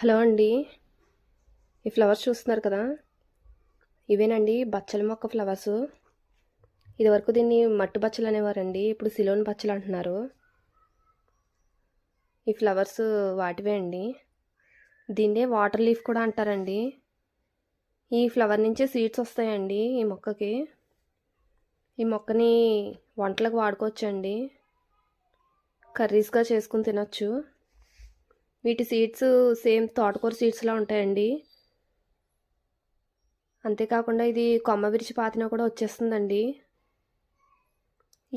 Hello అండి. ఈ flowers చూస్తున్నారు కదా, ఇవేనండి బచ్చల మొక్క ఫ్లవర్స్. ఇదివరకు దీన్ని మట్టు బచ్చలు అనేవారండి, ఇప్పుడు సిలోన్ బచ్చలు అంటున్నారు. ఈ ఫ్లవర్స్ వాటివే అండి. దీన్నే వాటర్ లీఫ్ కూడా అంటారండి. ఈ ఫ్లవర్ నుంచే సీడ్స్ వస్తాయండి ఈ మొక్కకి. ఈ మొక్కని వంటలకు వాడుకోవచ్చండి, కర్రీస్గా చేసుకుని తినచ్చు. వీటి సీడ్స్ సేమ్ తోటకూర సీడ్స్లా ఉంటాయండి. అంతేకాకుండా ఇది కొమ్మ విరిచి పాతినా కూడా వచ్చేస్తుందండి.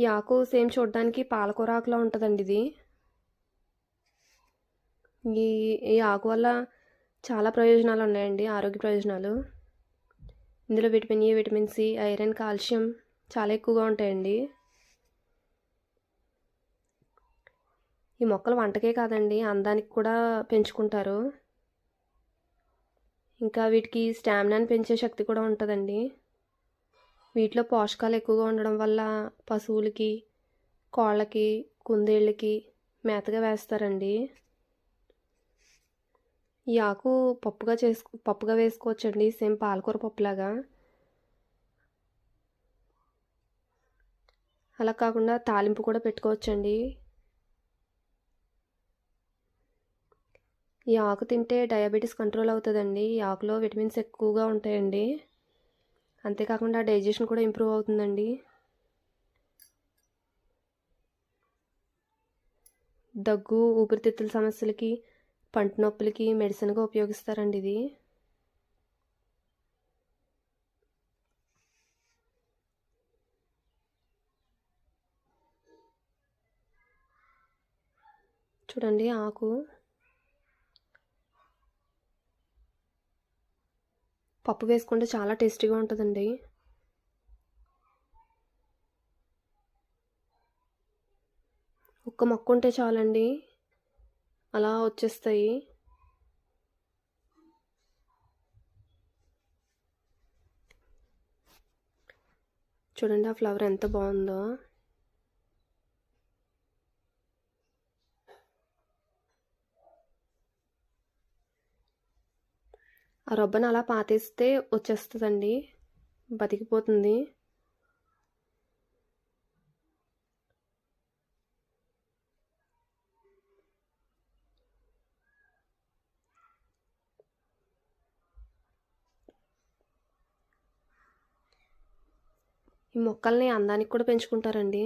ఈ ఆకు సేమ్ చూడడానికి పాలకూర ఆకులా ఉంటుందండి ఇది. ఈ ఈ ఆకు వల్ల చాలా ప్రయోజనాలు ఉన్నాయండి, ఆరోగ్య ప్రయోజనాలు. ఇందులో vitamin A, vitamin C, iron, calcium చాలా ఎక్కువగా ఉంటాయండి. ఈ మొక్కలు వంటకే కాదండి, అందానికి కూడా పెంచుకుంటారు. ఇంకా వీటికి స్టామినాని పెంచే శక్తి కూడా ఉంటుందండి. వీటిలో పోషకాలు ఎక్కువగా ఉండడం వల్ల పశువులకి, కోళ్ళకి, కుందేళ్ళకి మేతగా వేస్తారండి. ఈ ఆకు పప్పుగా వేసుకోవచ్చండి, సేమ్ పాలకూర పప్పులాగా. అలా కాకుండా తాలింపు కూడా పెట్టుకోవచ్చండి. ఈ ఆకు తింటే డయాబెటీస్ కంట్రోల్ అవుతుందండి. ఈ ఆకులో విటమిన్స్ ఎక్కువగా ఉంటాయండి. అంతేకాకుండా డైజెషన్ కూడా ఇంప్రూవ్ అవుతుందండి. దగ్గు, ఊపిరితిత్తుల సమస్యలకి, పంటి నొప్పులకి మెడిసిన్గా ఉపయోగిస్తారండి ఇది. చూడండి ఆకు. పప్పు వేసుకుంటే చాలా టేస్టీగా ఉంటుందండి. ఒక్క మొక్క ఉంటే చాలండి, అలా వచ్చేస్తాయి. చూడండి ఆ ఫ్లవర్ ఎంత బాగుందో. ఆ రబ్బను అలా పాతేస్తే వచ్చేస్తుందండి, బతికిపోతుంది. ఈ మొక్కల్ని అందానికి కూడా పెంచుకుంటారండి.